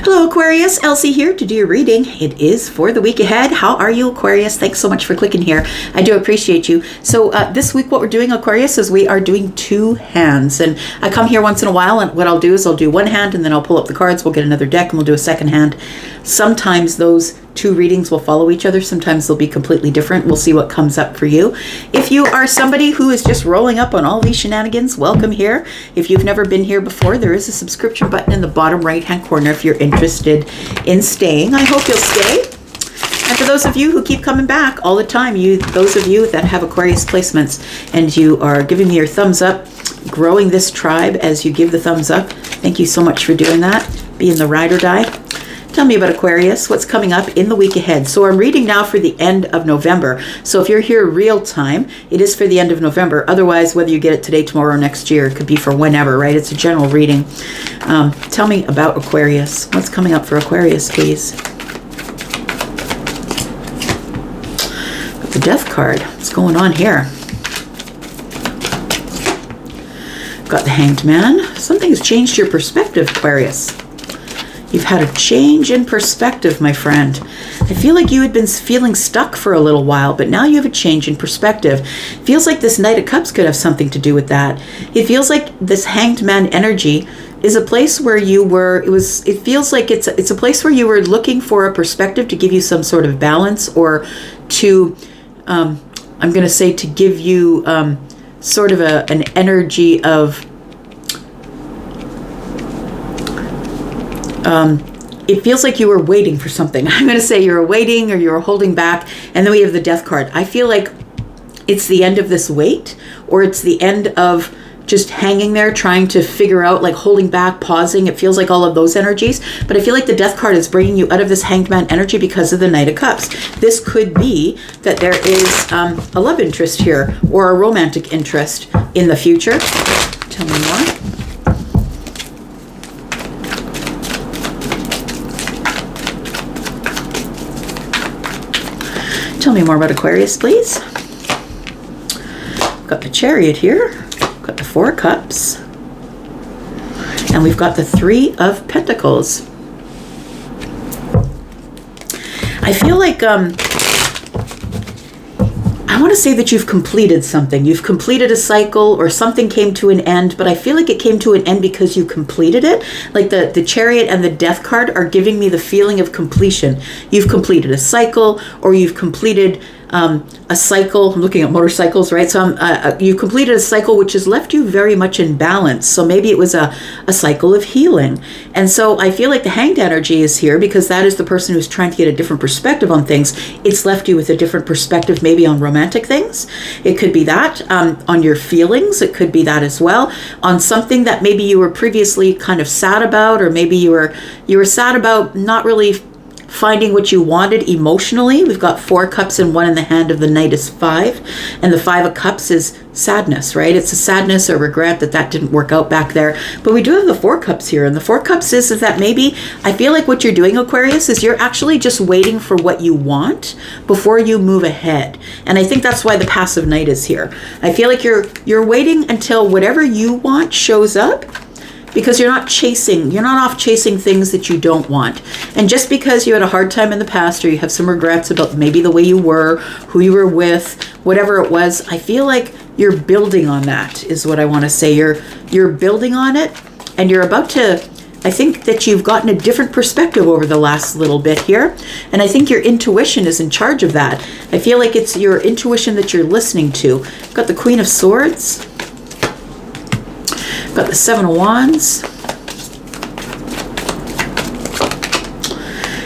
Hello Aquarius, Elsie here to do your reading. It is for the week ahead. How are you, Aquarius? Thanks so much for clicking here. I do appreciate you. So this week what we're doing, Aquarius, is we are doing two hands. And I come here once in a while, and what I'll do is I'll do one hand and then I'll pull up the cards. We'll get another deck and we'll do a second hand. Sometimes those two readings will follow each other. Sometimes they'll be completely different. We'll see what comes up for you. If you are somebody who is just rolling up on all these shenanigans, welcome here. If you've never been here before, there is a subscription button in the bottom right-hand corner if you're interested in staying. I hope you'll stay. And for those of you who keep coming back all the time, those of you that have Aquarius placements and you are giving me your thumbs up, growing this tribe as you give the thumbs up, thank you so much for doing that. Being the ride or die. Tell me about Aquarius, what's coming up in the week ahead. So I'm reading now for the end of November. So if you're here real time, it is for the end of November. Otherwise, whether you get it today, tomorrow, or next year, it could be for whenever, right? It's a general reading. Tell me about Aquarius. What's coming up for Aquarius, please? Got the Death card. What's going on here? Got the Hanged Man. Something has changed your perspective, Aquarius. You've had a change in perspective, my friend. I feel like you had been feeling stuck for a little while, but now you have a change in perspective. It feels like this Knight of Cups could have something to do with that. It feels like this Hanged Man energy is a place where you were, it feels like it's a place where you were looking for a perspective to give you some sort of balance, or to, I'm going to say, to give you sort of an energy of, it feels like you were waiting for something. I'm going to say you were waiting or you were holding back. And then we have the Death card. I feel like it's the end of this wait, or it's the end of just hanging there trying to figure out, like holding back, pausing. It feels like all of those energies. But I feel like the Death card is bringing you out of this Hanged Man energy because of the Knight of Cups. This could be that there is a love interest here, or a romantic interest in the future. Tell me more. Tell me more about Aquarius, please. We've got the Chariot here. We've got the Four of Cups. And we've got the Three of Pentacles. I feel like I want to say that you've completed something. You've completed a cycle, or something came to an end, but I feel like it came to an end because you completed it. Like the Chariot and the Death card are giving me the feeling of completion. You've completed a cycle, or you've completed a cycle. I'm looking at motorcycles, right? So you completed a cycle which has left you very much in balance. So maybe it was a cycle of healing. And so I feel like the Hanged energy is here because that is the person who's trying to get a different perspective on things. It's left you with a different perspective, maybe on romantic things. It could be that, on your feelings. It could be that as well. On something that maybe you were previously kind of sad about, or maybe you were sad about not really finding what you wanted emotionally. We've got Four Cups and one in the hand of the Knight is Five. And the Five of Cups is sadness, right? It's a sadness or regret that didn't work out back there. But we do have the Four Cups here. And the Four Cups is that maybe, I feel like what you're doing, Aquarius, is you're actually just waiting for what you want before you move ahead. And I think that's why the passive Knight is here. I feel like you're waiting until whatever you want shows up, because you're not off chasing things that you don't want. And just because you had a hard time in the past, or you have some regrets about maybe the way you were, who you were with, whatever it was, I feel like you're building on that, is what I want to say. You're building on it, and you're about to, I think that you've gotten a different perspective over the last little bit here. And I think your intuition is in charge of that. I feel like it's your intuition that you're listening to. I've got the Queen of Swords. Got the Seven of Wands.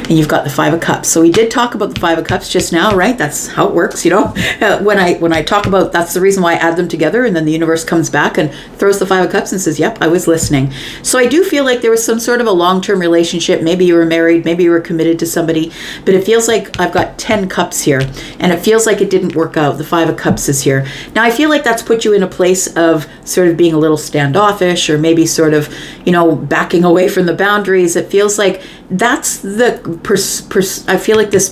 And you've got the Five of Cups. So we did talk about the Five of Cups just now, right? That's how it works, you know. When I talk about, that's the reason why I add them together, and then the universe comes back and throws the Five of Cups and says, yep, I was listening. So I do feel like there was some sort of a long-term relationship. Maybe you were married, maybe you were committed to somebody, but it feels like I've got 10 cups here, and it feels like it didn't work out. The Five of Cups is here. Now I feel like that's put you in a place of sort of being a little standoffish, or maybe sort of, you know, backing away from the boundaries. It feels like that's the I feel like this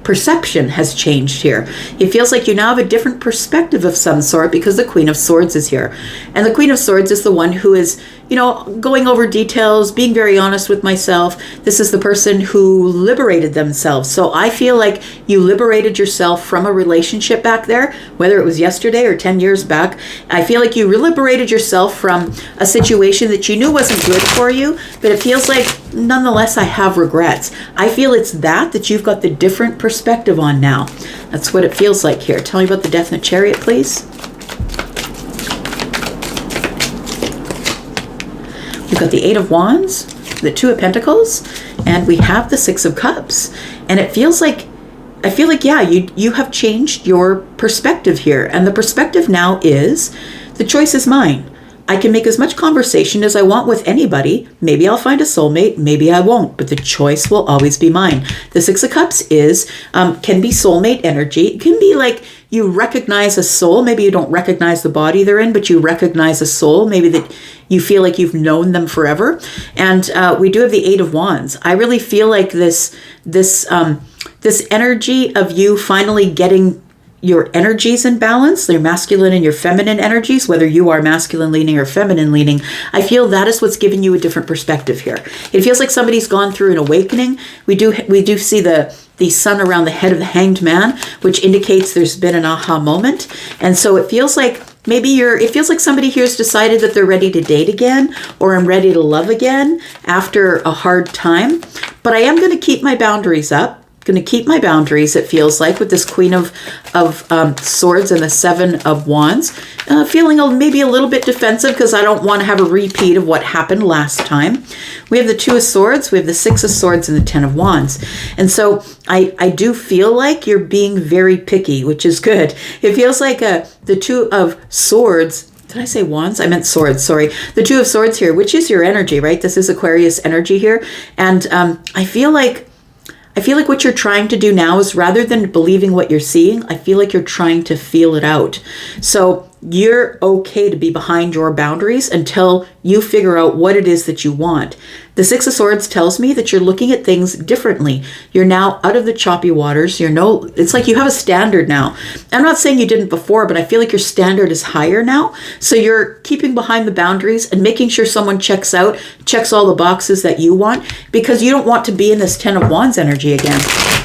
perception has changed here. It feels like you now have a different perspective of some sort because the Queen of Swords is here. And the Queen of Swords is the one who is going over details, being very honest with myself. This is the person who liberated themselves. So I feel like you liberated yourself from a relationship back there, whether it was yesterday or 10 years back. I feel like you liberated yourself from a situation that you knew wasn't good for you, but it feels like, nonetheless, I have regrets. I feel it's that you've got the different perspective on now. That's what it feels like here. Tell me about the Death and the Chariot, please. We've got the Eight of Wands, the Two of Pentacles, and we have the Six of Cups. And it feels like, I feel like, yeah, you have changed your perspective here. And the perspective now is, the choice is mine. I can make as much conversation as I want with anybody. Maybe I'll find a soulmate, maybe I won't, but the choice will always be mine. The Six of Cups is, can be soulmate energy. It can be like you recognize a soul. Maybe you don't recognize the body they're in, but you recognize a soul. Maybe that you feel like you've known them forever. And we do have the Eight of Wands. I really feel like this energy of you finally getting your energies in balance, your masculine and your feminine energies, whether you are masculine leaning or feminine leaning, I feel that is what's giving you a different perspective here. It feels like somebody's gone through an awakening. We do see the sun around the head of the Hanged Man, which indicates there's been an aha moment. And so it feels like it feels like somebody here's decided that they're ready to date again, or I'm ready to love again after a hard time. But I am going to keep my boundaries up. Going to keep my boundaries, it feels like, with this Queen of Swords and the Seven of Wands. Feeling maybe a little bit defensive because I don't want to have a repeat of what happened last time. We have the Two of Swords, we have the Six of Swords, and the Ten of Wands. And so I do feel like you're being very picky, which is good. It feels like the Two of Swords. Did I say wands? I meant swords, sorry. The Two of Swords here, which is your energy, right? This is Aquarius energy here. And I feel like what you're trying to do now is, rather than believing what you're seeing, I feel like you're trying to feel it out. So you're okay to be behind your boundaries until you figure out what it is that you want. The Six of Swords tells me that you're looking at things differently. You're now out of the choppy waters. It's like you have a standard now. I'm not saying you didn't before, but I feel like your standard is higher now. So you're keeping behind the boundaries and making sure someone checks all the boxes that you want, because you don't want to be in this Ten of Wands energy again.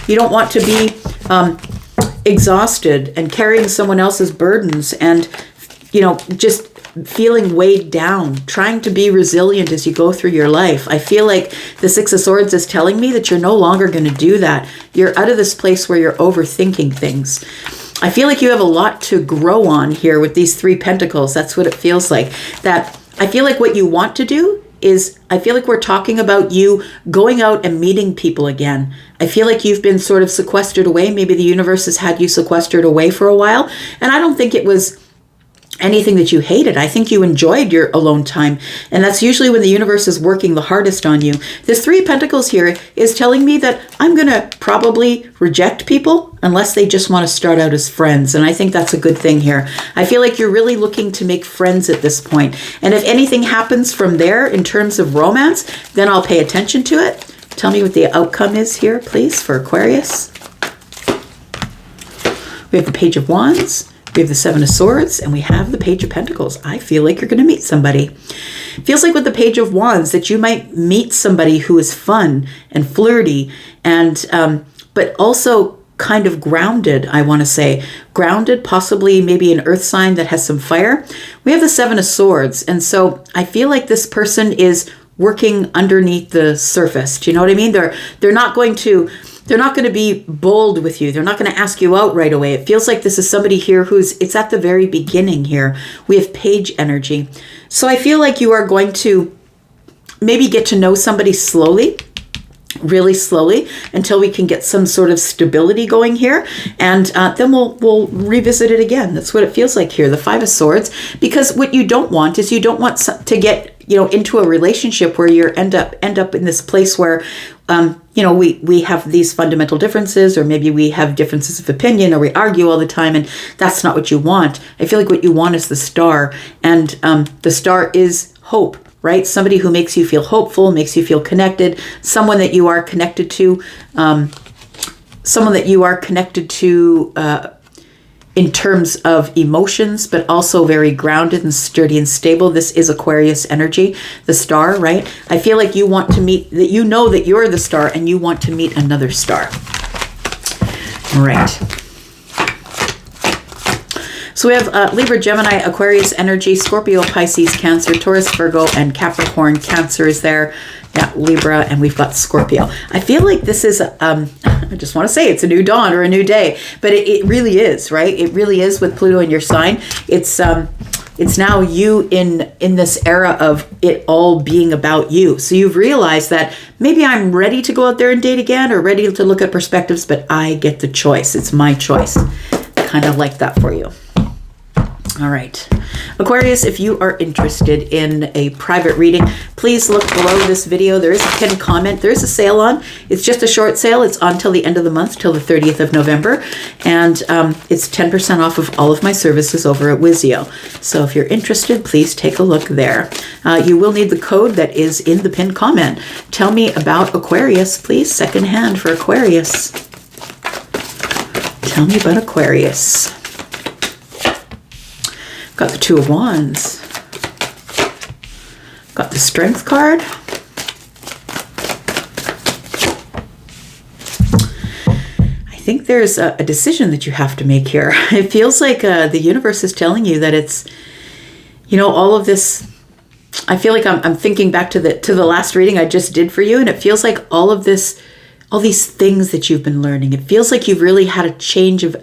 You don't want to be exhausted and carrying someone else's burdens and, just feeling weighed down, trying to be resilient as you go through your life. I feel like the Six of Swords is telling me that you're no longer going to do that. You're out of this place where you're overthinking things. I feel like you have a lot to grow on here with these Three Pentacles. That's what it feels like. That I feel like what you want to do is, I feel like we're talking about you going out and meeting people again. I feel like you've been sort of sequestered away. Maybe the universe has had you sequestered away for a while. And I don't think it was anything that you hated. I think you enjoyed your alone time. And that's usually when the universe is working the hardest on you. This Three of Pentacles here is telling me that I'm going to probably reject people unless they just want to start out as friends. And I think that's a good thing here. I feel like you're really looking to make friends at this point. And if anything happens from there in terms of romance, then I'll pay attention to it. Tell me what the outcome is here, please, for Aquarius. We have the Page of Wands. We have the Seven of Swords, and we have the Page of Pentacles. I feel like you're going to meet somebody. It feels like with the Page of Wands that you might meet somebody who is fun and flirty, and but also kind of grounded, I want to say. Grounded, possibly maybe an earth sign that has some fire. We have the Seven of Swords, and so I feel like this person is working underneath the surface. Do you know what I mean? They're not going to be bold with you. They're not going to ask you out right away. It feels like this is somebody here it's at the very beginning here. We have Page energy. So I feel like you are going to maybe get to know somebody slowly, really slowly, until we can get some sort of stability going here. And then we'll revisit it again. That's what it feels like here, the Five of Swords. Because what you don't want is, you don't want to get into a relationship where you end up in this place where we have these fundamental differences, or maybe we have differences of opinion, or we argue all the time, and that's not what you want. I feel like what you want is the Star, and the Star is hope, right? Somebody who makes you feel hopeful, makes you feel connected, someone that you are connected to, in terms of emotions, but also very grounded and sturdy and stable. This is Aquarius energy, the star, right? I feel like you want to meet, that you know that you're the star and you want to meet another star. All right. So we have Libra, Gemini, Aquarius energy, Scorpio, Pisces, Cancer, Taurus, Virgo, and Capricorn. Cancer is there. Yeah, Libra, and we've got Scorpio. I feel like this is, I just want to say it's a new dawn or a new day, but it really is, right? It really is with Pluto in your sign. It's now you in this era of it all being about you. So you've realized that maybe I'm ready to go out there and date again or ready to look at perspectives, but I get the choice. It's my choice. Kind of like that for you. All right. Aquarius, if you are interested in a private reading, please look below this video. There is a pinned comment. There is a sale on. It's just a short sale. It's on till the end of the month, till the 30th of November. And it's 10% off of all of my services over at Wizio. So if you're interested, please take a look there. You will need the code that is in the pinned comment. Tell me about Aquarius, please. Second hand for Aquarius. Tell me about Aquarius. Got the Two of Wands. Got the Strength card. I think there's a decision that you have to make here. It feels like the universe is telling you that it's, you know, all of this. I feel like I'm thinking back to the last reading I just did for you, and it feels like all of this, all these things that you've been learning. It feels like you've really had a change of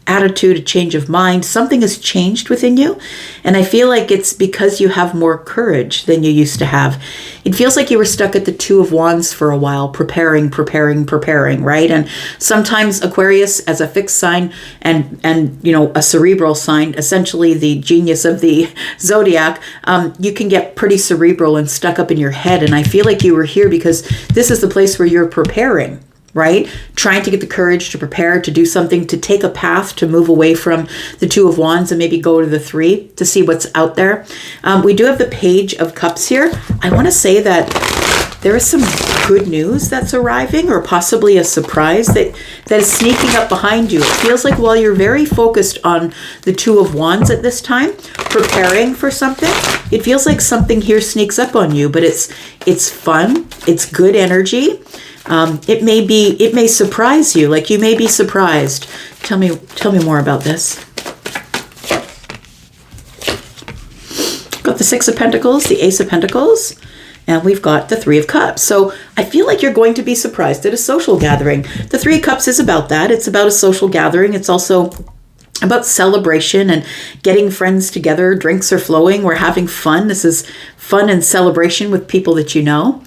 attitude, a change of mind. Something has changed within you. And I feel like it's because you have more courage than you used to have. It feels like you were stuck at the Two of Wands for a while, preparing, right? And sometimes Aquarius as a fixed sign and you know, a cerebral sign, essentially the genius of the zodiac, you can get pretty cerebral and stuck up in your head. And I feel like you were here because this is the place where you're preparing, right? Trying to get the courage to prepare, to do something, to take a path, to move away from the Two of Wands and maybe go to the Three to see what's out there. We do have the Page of Cups here. I want to say that there is some good news that's arriving, or possibly a surprise that is sneaking up behind you. It feels like while you're very focused on the Two of Wands at this time, preparing for something, it feels like something here sneaks up on you, but it's fun. It's good energy. It may surprise you. Like you may be surprised. Tell me more about this. Got the Six of Pentacles, the Ace of Pentacles, and we've got the Three of Cups. So I feel like you're going to be surprised at a social gathering. The Three of Cups is about that. It's about a social gathering. It's also about celebration and getting friends together. Drinks are flowing. We're having fun. This is fun and celebration with people that you know.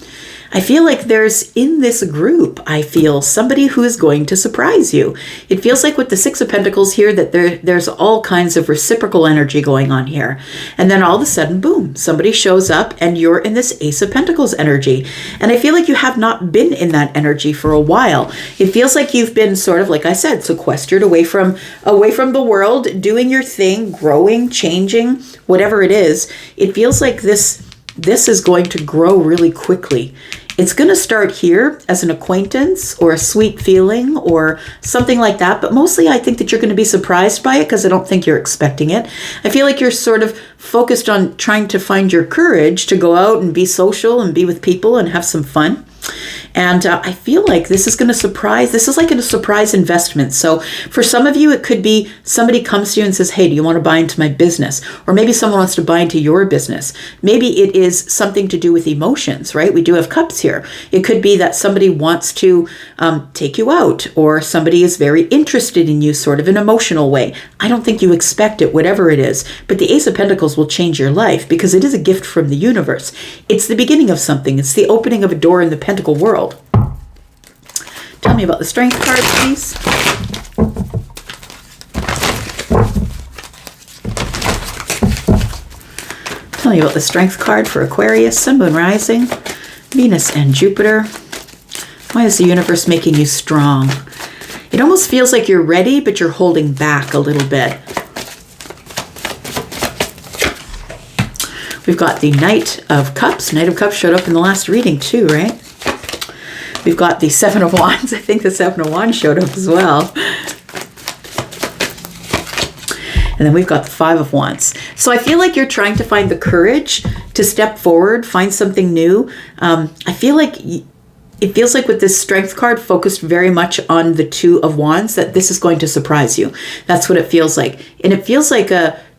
I feel like there's in this group, I feel somebody who is going to surprise you. It feels like with the Six of Pentacles here that there's all kinds of reciprocal energy going on here. And then all of a sudden, boom, somebody shows up and you're in this Ace of Pentacles energy. And I feel like you have not been in that energy for a while. It feels like you've been sort of, like I said, sequestered away from the world, doing your thing, growing, changing, whatever it is. It feels like this is going to grow really quickly. It's going to start here as an acquaintance or a sweet feeling or something like that. But mostly I think that you're going to be surprised by it because I don't think you're expecting it. I feel like you're sort of focused on trying to find your courage to go out and be social and be with people and have some fun. And I feel like this is going to surprise. This is like a surprise investment. So for some of you, it could be somebody comes to you and says, hey, do you want to buy into my business? Or maybe someone wants to buy into your business. Maybe it is something to do with emotions, right? We do have cups here. It could be that somebody wants to take you out, or somebody is very interested in you sort of in an emotional way. I don't think you expect it, whatever it is. But the Ace of Pentacles will change your life because it is a gift from the universe. It's the beginning of something. It's the opening of a door in the Pentacle world. Tell me about the Strength card, please. Tell me about the Strength card for Aquarius, Sun, Moon, Rising, Venus, and Jupiter. Why is the universe making you strong? It almost feels like you're ready, but you're holding back a little bit. We've got the Knight of Cups. Knight of Cups showed up in the last reading too, right? We've got the Seven of Wands. I think the Seven of Wands showed up as well. And then we've got the Five of Wands. So I feel like you're trying to find the courage to step forward, find something new. I feel like it feels like with this Strength card focused very much on the Two of Wands, that this is going to surprise you. That's what it feels like. And it feels like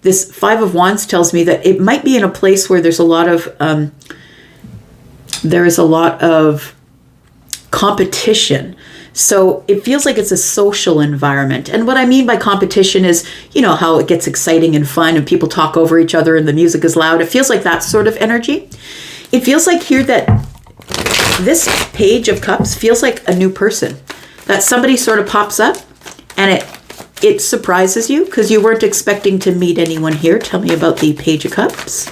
this Five of Wands tells me that it might be in a place where there's a lot of competition. So it feels like it's a social environment. And what I mean by competition is, you know, how it gets exciting and fun and people talk over each other and the music is loud. It feels like that sort of energy. It feels like here that this Page of Cups feels like a new person. That somebody sort of pops up and it surprises you because you weren't expecting to meet anyone here. Tell me about the Page of Cups.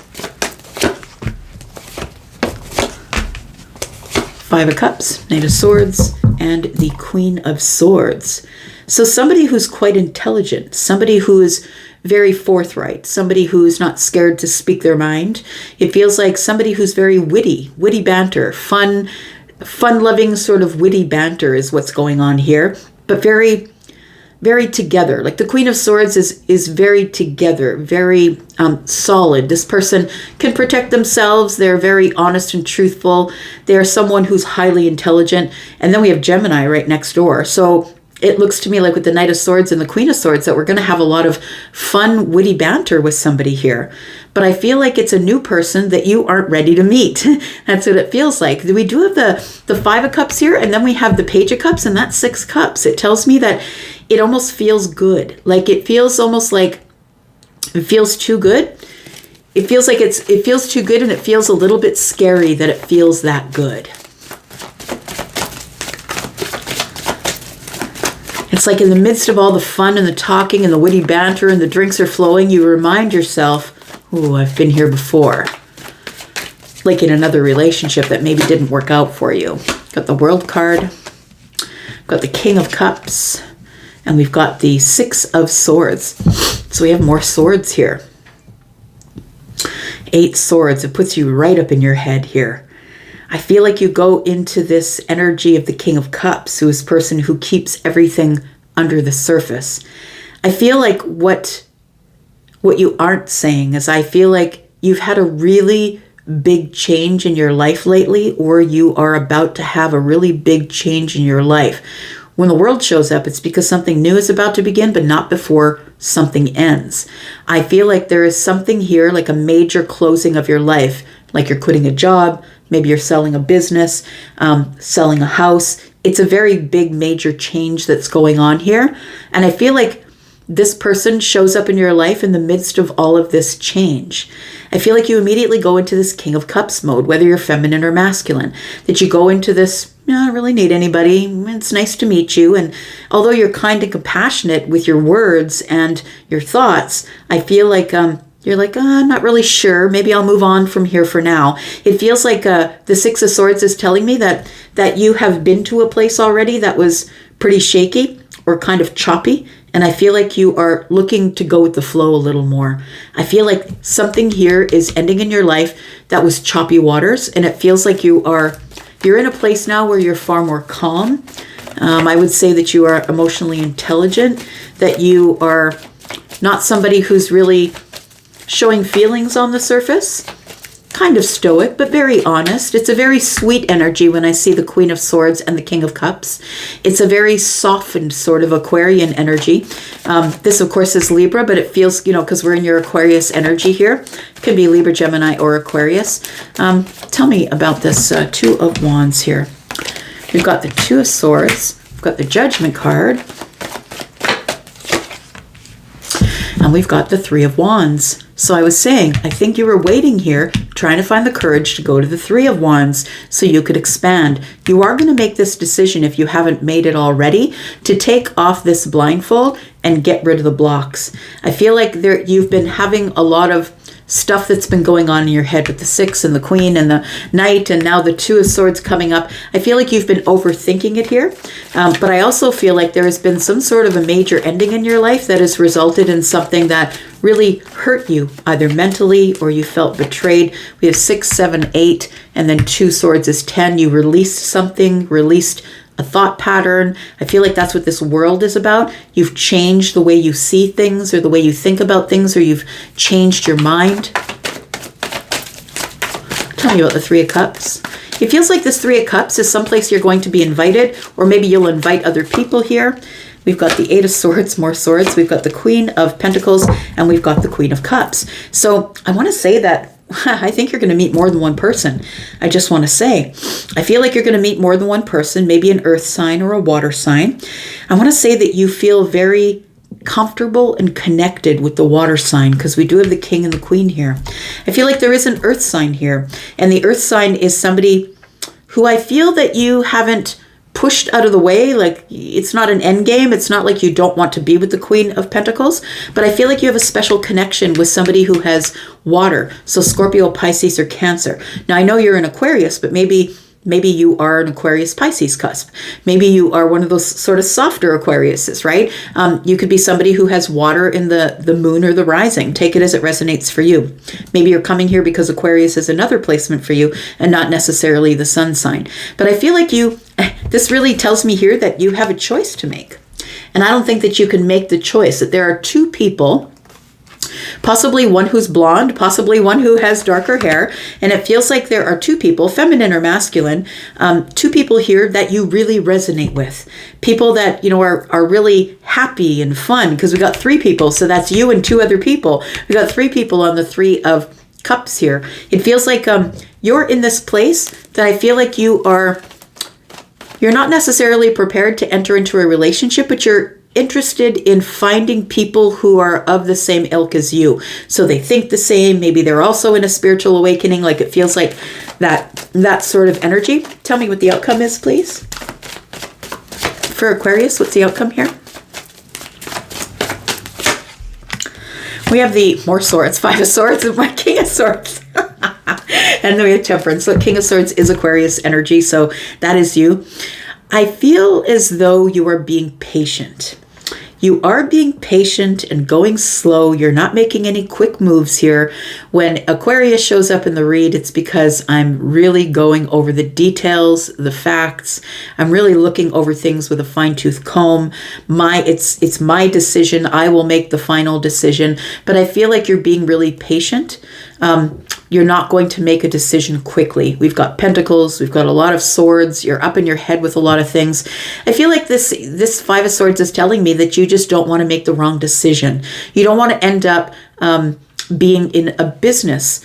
Five of Cups, Knight of Swords, and the Queen of Swords. So somebody who's quite intelligent, somebody who is very forthright, somebody who's not scared to speak their mind. It feels like somebody who's very witty banter, fun-loving sort of witty banter is what's going on here, but very, very together. Like the Queen of Swords is very together, very solid. This person can protect themselves. They're very honest and truthful. They're someone who's highly intelligent. And then we have Gemini right next door. So it looks to me like with the Knight of Swords and the Queen of Swords that we're going to have a lot of fun, witty banter with somebody here. But I feel like it's a new person that you aren't ready to meet. That's what it feels like. We do have the Five of Cups here, and then we have the Page of Cups, and that's Six Cups. It tells me that it almost feels good. Like it feels almost like it feels too good. It feels like it feels too good, and it feels a little bit scary that it feels that good. It's like in the midst of all the fun and the talking and the witty banter and the drinks are flowing, you remind yourself, oh, I've been here before. Like in another relationship that maybe didn't work out for you. Got the World card, got the King of Cups, and we've got the Six of Swords. So we have more swords here. 8 swords. It puts you right up in your head here. I feel like you go into this energy of the King of Cups, who is a person who keeps everything under the surface. I feel like what you aren't saying is I feel like you've had a really big change in your life lately, or you are about to have a really big change in your life. When the World shows up, it's because something new is about to begin, but not before something ends. I feel like there is something here, like a major closing of your life, like you're quitting a job, maybe you're selling a business, selling a house. It's a very big, major change that's going on here. And I feel like this person shows up in your life in the midst of all of this change. I feel like you immediately go into this King of Cups mode, whether you're feminine or masculine, that you go into this, I don't really need anybody. It's nice to meet you. And although you're kind and compassionate with your words and your thoughts, I feel like you're like, I'm not really sure. Maybe I'll move on from here for now. It feels like the Six of Swords is telling me that you have been to a place already that was pretty shaky or kind of choppy. And I feel like you are looking to go with the flow a little more. I feel like something here is ending in your life that was choppy waters. And it feels like you're in a place now where you're far more calm. I would say that you are emotionally intelligent, that you are not somebody who's really showing feelings on the surface, kind of stoic, but very honest. It's a very sweet energy when I see the Queen of Swords and the King of Cups. It's a very softened sort of Aquarian energy. This, of course, is Libra, but it feels, because we're in your Aquarius energy here. It can be Libra, Gemini, or Aquarius. Tell me about this Two of Wands here. We've got the Two of Swords. We've got the Judgment card. And we've got the Three of Wands. So I was saying, I think you were waiting here, trying to find the courage to go to the Three of Wands so you could expand. You are going to make this decision, if you haven't made it already, to take off this blindfold and get rid of the blocks. I feel like you've been having a lot of stuff that's been going on in your head with the Six and the Queen and the Knight and now the Two of Swords coming up. I feel like you've been overthinking it here. But I also feel like there has been some sort of a major ending in your life that has resulted in something that really hurt you, either mentally or you felt betrayed. We have 6, 7, 8, and then Two Swords is 10. You released something, released a thought pattern. I feel like that's what this world is about. You've changed the way you see things or the way you think about things, or you've changed your mind. Tell me about the Three of Cups. It feels like this Three of Cups is someplace you're going to be invited, or maybe you'll invite other people here. We've got the Eight of Swords, more swords. We've got the Queen of Pentacles, and we've got the Queen of Cups. So I want to say that I think you're going to meet more than one person. I just want to say, I feel like you're going to meet more than one person, maybe an earth sign or a water sign. I want to say that you feel very comfortable and connected with the water sign, because we do have the King and the Queen here. I feel like there is an earth sign here, and the earth sign is somebody who I feel that you haven't pushed out of the way. Like, it's not an end game. It's not like you don't want to be with the Queen of Pentacles, but I feel like you have a special connection with somebody who has water. So Scorpio, Pisces, or Cancer. Now I know you're an Aquarius, but maybe you are an Aquarius Pisces cusp. Maybe you are one of those sort of softer Aquariuses, right? You could be somebody who has water in the moon or the rising. Take it as it resonates for you. Maybe you're coming here because Aquarius is another placement for you and not necessarily the sun sign. But I feel like this really tells me here that you have a choice to make. And I don't think that you can make the choice, that there are two people, possibly one who's blonde, possibly one who has darker hair. And it feels like there are two people, feminine or masculine, two people here that you really resonate with. People that, are really happy and fun, because we got three people. So that's you and two other people. We got three people on the Three of Cups here. It feels like you're in this place that I feel like you're not necessarily prepared to enter into a relationship, but you're interested in finding people who are of the same ilk as you. So they think the same. Maybe they're also in a spiritual awakening. Like, it feels like that sort of energy. Tell me what the outcome is, please. For Aquarius, what's the outcome here? We have the more swords, Five of Swords, and my King of Swords. And then we have Temperance. So King of Swords is Aquarius energy. So that is you. I feel as though you are being patient. You are being patient and going slow. You're not making any quick moves here. When Aquarius shows up in the read, it's because I'm really going over the details, the facts. I'm really looking over things with a fine-tooth comb. It's my decision. I will make the final decision. But I feel like you're being really patient. You're not going to make a decision quickly. We've got Pentacles. We've got a lot of swords. You're up in your head with a lot of things. I feel like this Five of Swords is telling me that you just don't want to make the wrong decision. You don't want to end up being in a business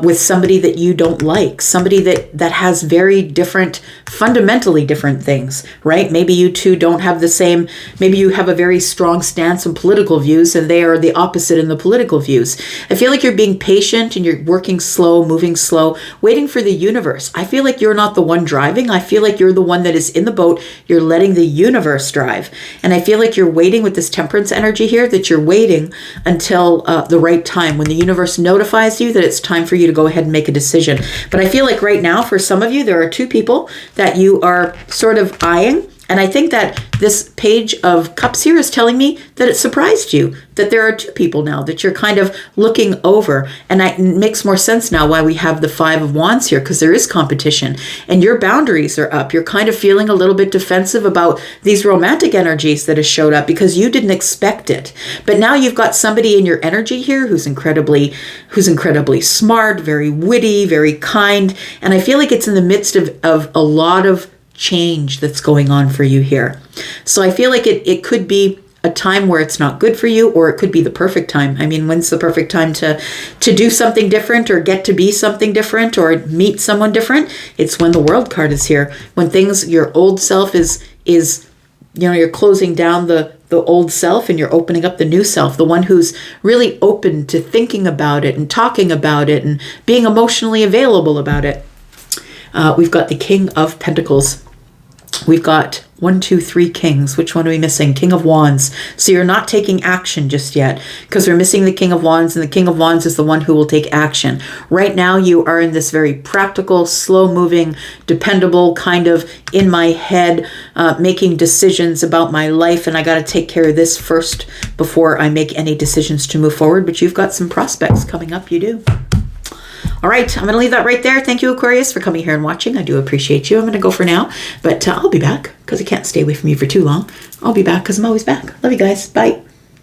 with somebody that you don't like, somebody that has very different, fundamentally different things, right? Maybe you two don't have the same, maybe you have a very strong stance on political views and they are the opposite in the political views. I feel like you're being patient and you're working slow, moving slow, waiting for the universe. I feel like you're not the one driving. I feel like you're the one that is in the boat. You're letting the universe drive. And I feel like you're waiting with this Temperance energy here, that you're waiting until the right time, when the universe notifies you that it's time for you to go ahead and make a decision. But I feel like right now, for some of you, there are two people that you are sort of eyeing. And I think that this Page of Cups here is telling me that it surprised you, that there are two people now that you're kind of looking over. And it makes more sense now why we have the Five of Wands here, because there is competition and your boundaries are up. You're kind of feeling a little bit defensive about these romantic energies that have showed up because you didn't expect it. But now you've got somebody in your energy here who's incredibly smart, very witty, very kind. And I feel like it's in the midst of a lot of change that's going on for you here. So I feel like it could be a time where it's not good for you, or it could be the perfect time. I mean, when's the perfect time to do something different, or get to be something different, or meet someone different? It's when the World card is here. When your old self is you're closing down the old self and you're opening up the new self, the one who's really open to thinking about it and talking about it and being emotionally available about it. We've got the King of Pentacles. We've got 1, 2, 3 kings. Which one are we missing? King of Wands. So you're not taking action just yet, because we're missing the King of Wands, and the King of Wands is the one who will take action. Right now, you are in this very practical, slow-moving, dependable, kind of in my head, making decisions about my life, and I got to take care of this first before I make any decisions to move forward. But you've got some prospects coming up. You do. All right, I'm going to leave that right there. Thank you, Aquarius, for coming here and watching. I do appreciate you. I'm going to go for now, but I'll be back because I can't stay away from you for too long. I'll be back because I'm always back. Love you guys. Bye.